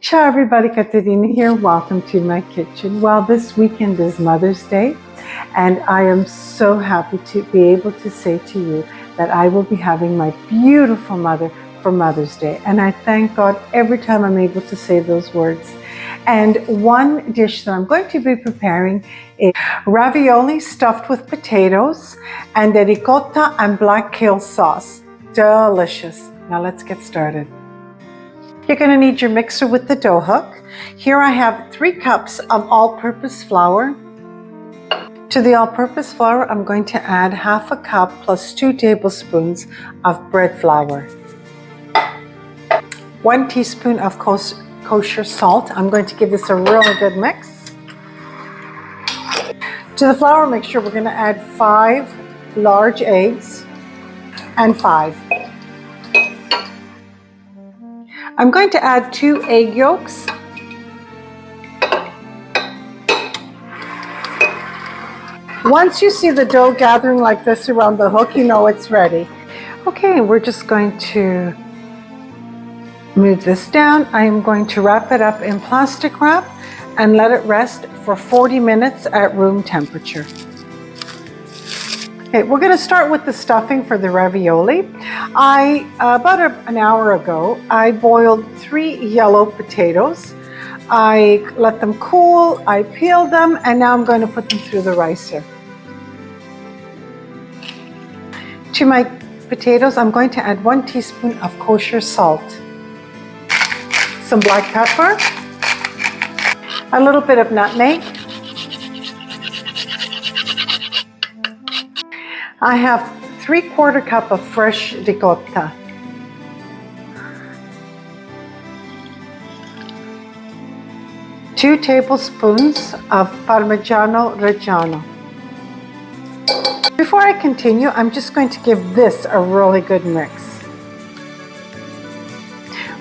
Ciao everybody, Caterina here. Welcome to my kitchen. Well, this weekend is Mother's Day, and I am so happy to be able to say to you that I will be having my beautiful mother for Mother's Day. And I thank God every time I'm able to say those words. And one dish that I'm going to be preparing is ravioli stuffed with potatoes and a ricotta and black kale sauce. Delicious. Now let's get started. You're going to need your mixer with the dough hook. Here I have 3 cups of all-purpose flour. To the all-purpose flour, I'm going to add half a cup plus 2 tablespoons of bread flour. 1 teaspoon of kosher salt. I'm going to give this a really good mix. To the flour mixture, we're going to add 5 large eggs and 5. I'm going to add 2 egg yolks. Once you see the dough gathering like this around the hook, you know it's ready. Okay, we're just going to move this down. I am going to wrap it up in plastic wrap and let it rest for 40 minutes at room temperature. Okay, we're going to start with the stuffing for the ravioli. About an hour ago, I boiled 3 yellow potatoes. I let them cool, I peeled them, and now I'm going to put them through the ricer. To my potatoes, I'm going to add 1 teaspoon of kosher salt, some black pepper, a little bit of nutmeg. I have 3/4 cup of fresh ricotta. Two tablespoons of Parmigiano Reggiano. Before I continue, I'm just going to give this a really good mix.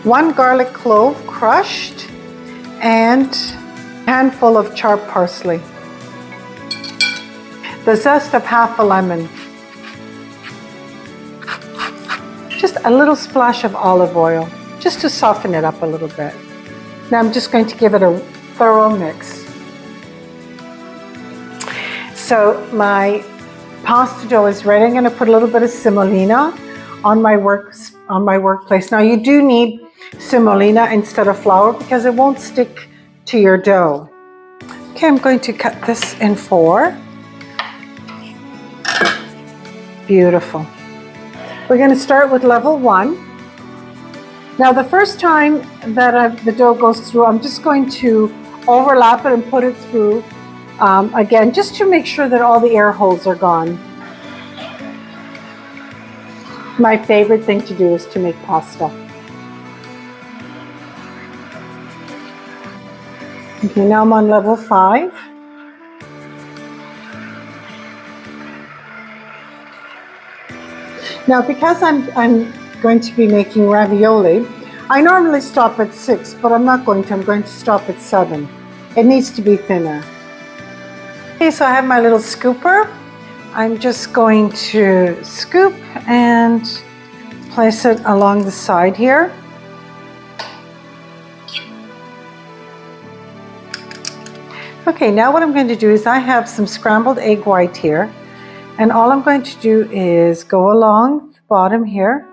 1 garlic clove crushed and a handful of chopped parsley. The zest of half a lemon. Just a little splash of olive oil, just to soften it up a little bit. Now I'm just going to give it a thorough mix. So my pasta dough is ready. I'm going to put a little bit of semolina on my workplace. Now you do need semolina instead of flour because it won't stick to your dough. Okay, I'm going to cut this in 4. Beautiful. We're going to start with level 1. Now the first time that the dough goes through, I'm just going to overlap it and put it through again, just to make sure that all the air holes are gone. My favorite thing to do is to make pasta. Okay, now I'm on level 5. Now, because I'm going to be making ravioli, I normally stop at 6, but I'm not going to. I'm going to stop at 7. It needs to be thinner. Okay, so I have my little scooper. I'm just going to scoop and place it along the side here. Okay, now what I'm going to do is I have some scrambled egg white here. And all I'm going to do is go along the bottom here.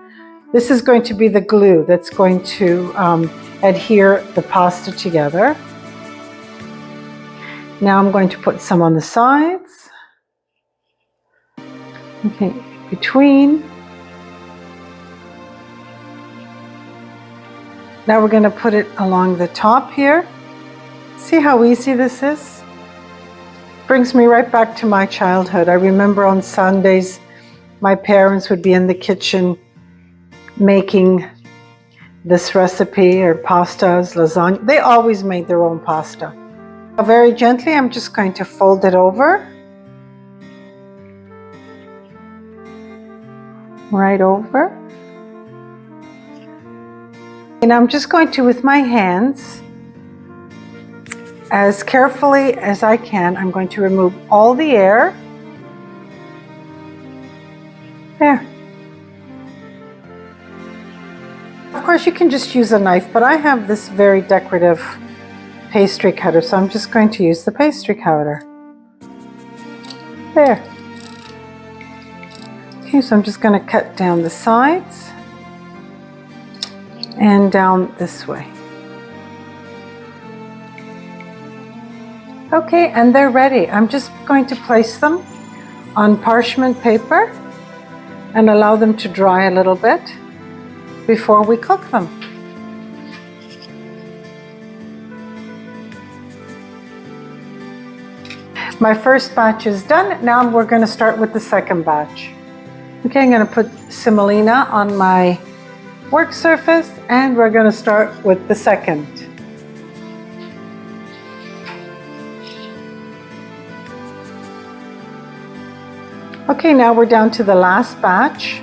This is going to be the glue that's going to adhere the pasta together. Now I'm going to put some on the sides. Okay, between. Now we're going to put it along the top here. See how easy this is? Brings me right back to my childhood. I remember on Sundays, my parents would be in the kitchen making this recipe or pastas, lasagna. They always made their own pasta. Very gently, I'm just going to fold it over. Right over. And I'm just going to, with my hands, as carefully as I can, I'm going to remove all the air. There. course, you can just use a knife, but I have this very decorative pastry cutter, so I'm just going to use the pastry cutter. There. Okay, so I'm just going to cut down the sides and down this way. Okay, and they're ready. I'm just going to place them on parchment paper and allow them to dry a little bit before we cook them. My first batch is done. Now we're going to start with the second batch. Okay, I'm going to put semolina on my work surface and we're going to start with the second. Okay, now we're down to the last batch.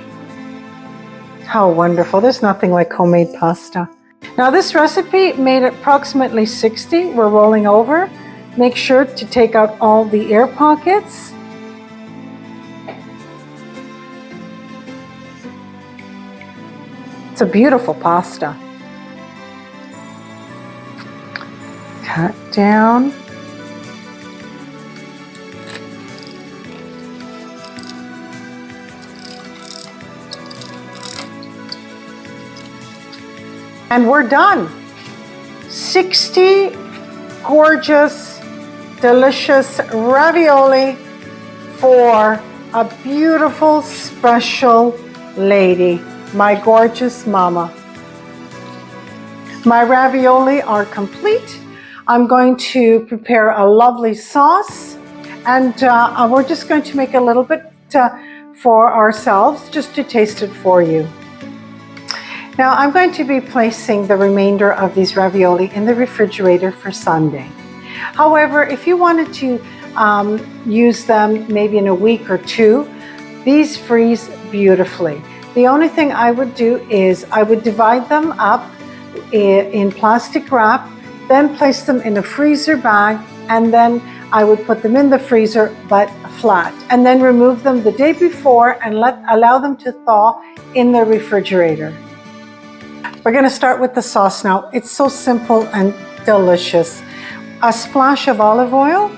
How wonderful. There's nothing like homemade pasta. Now this recipe made approximately 60. We're rolling over. Make sure to take out all the air pockets. It's a beautiful pasta. Cut down. And we're done. 60 gorgeous, delicious ravioli for a beautiful, special lady, my gorgeous mama. My ravioli are complete. I'm going to prepare a lovely sauce, and we're just going to make a little bit for ourselves, just to taste it for you. Now I'm going to be placing the remainder of these ravioli in the refrigerator for Sunday. However, if you wanted to use them maybe in a week or two, these freeze beautifully. The only thing I would do is I would divide them up in plastic wrap, then place them in a freezer bag, and then I would put them in the freezer but flat, and then remove them the day before and allow them to thaw in the refrigerator. We're going to start with the sauce now. It's so simple and delicious. A splash of olive oil,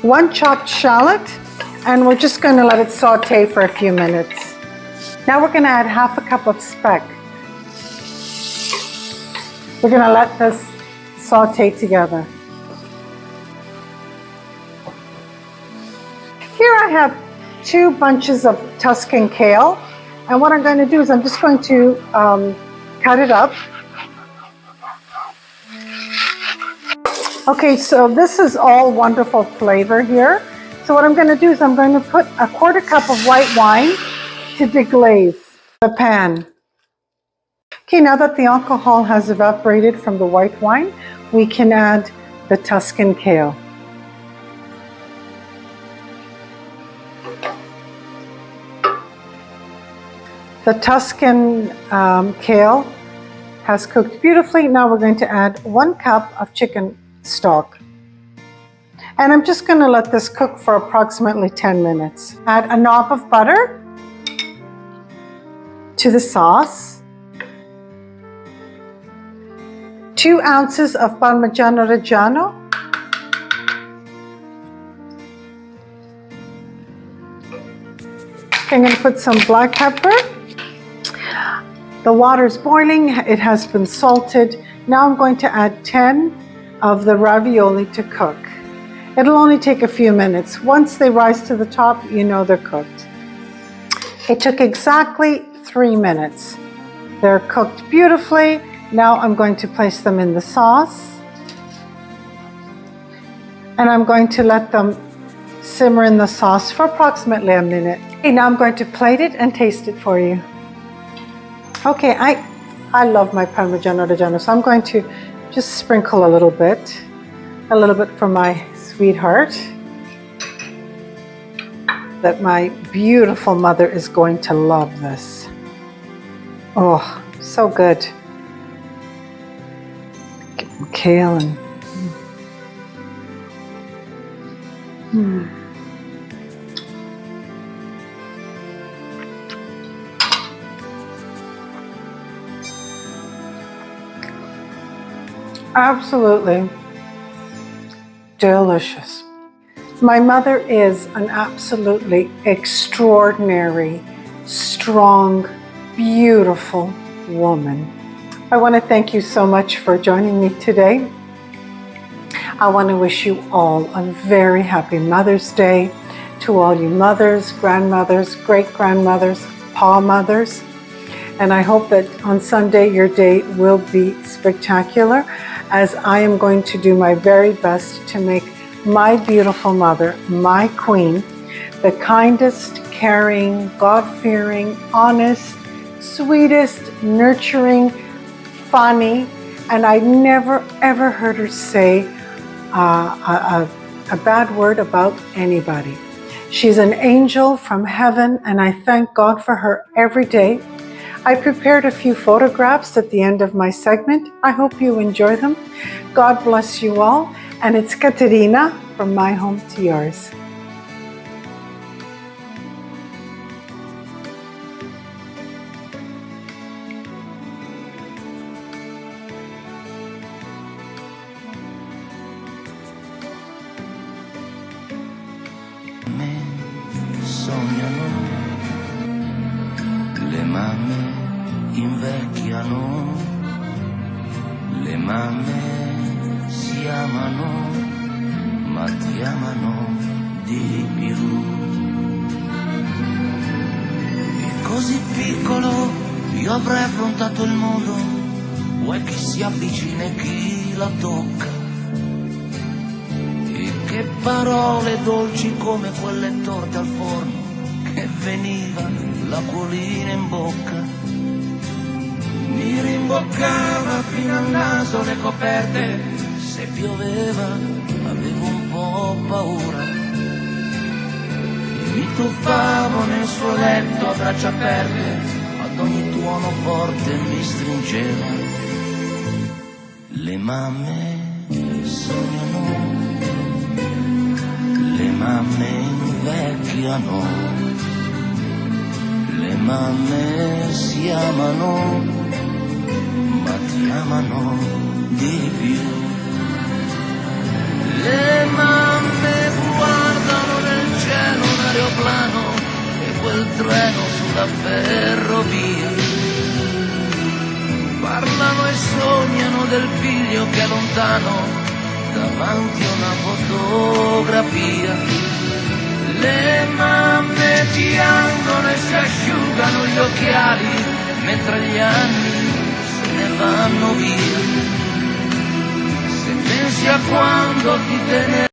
1 chopped shallot, and we're just going to let it saute for a few minutes. Now we're going to add half a cup of speck. We're going to let this saute together. Here I have 2 bunches of Tuscan kale. And what I'm going to do is I'm just going to cut it up. Okay, so this is all wonderful flavor here. So what I'm going to do is I'm going to put a 1/4 cup of white wine to deglaze the pan. Okay, now that the alcohol has evaporated from the white wine, we can add the Tuscan kale. The Tuscan kale has cooked beautifully. Now we're going to add 1 cup of chicken stock. And I'm just going to let this cook for approximately 10 minutes. Add a knob of butter to the sauce. 2 ounces of Parmigiano Reggiano. I'm going to put some black pepper. The water's boiling, it has been salted. Now I'm going to add 10 of the ravioli to cook. It'll only take a few minutes. Once they rise to the top, you know they're cooked. It took exactly 3 minutes. They're cooked beautifully. Now I'm going to place them in the sauce. And I'm going to let them simmer in the sauce for approximately a minute. Okay, now I'm going to plate it and taste it for you. Okay, I love my Parmigiano Reggiano, so I'm going to just sprinkle a little bit for my sweetheart, that my beautiful mother is going to love this. Oh, so good. Kale and Absolutely delicious. My mother is an absolutely extraordinary, strong, beautiful woman. I want to thank you so much for joining me today. I want to wish you all a very happy Mother's Day, to all you mothers, grandmothers, great-grandmothers, paw mothers. And I hope that on Sunday your day will be spectacular, as I am going to do my very best to make my beautiful mother, my queen, the kindest, caring, God-fearing, honest, sweetest, nurturing, funny, and I never ever heard her say a bad word about anybody. She's an angel from heaven, and I thank God for her every day. I prepared a few photographs at the end of my segment. I hope you enjoy them. God bless you all. And it's Katerina from my home to yours. Sognano, le mamme invecchiano, le mamme si amano, ma ti amano di più. E così piccolo io avrei affrontato il mondo, vuoi chi si avvicina e chi la tocca. Che parole dolci come quelle torte al forno, che veniva l'acquolina in bocca. Mi rimboccava fino al naso le coperte, se pioveva avevo un po' paura. E mi tuffavo nel suo letto a braccia aperte, ad ogni tuono forte mi stringeva. Le mamme sognano, le mamme invecchiano, le mamme si amano, ma ti amano di più. Le mamme guardano nel cielo un aeroplano e quel treno sulla ferrovia. Parlano e sognano del figlio che è lontano davanti a una fotografia. Le mamme piangono e si asciugano gli occhiali mentre gli anni se ne vanno via. Se pensi a quando ti tenevo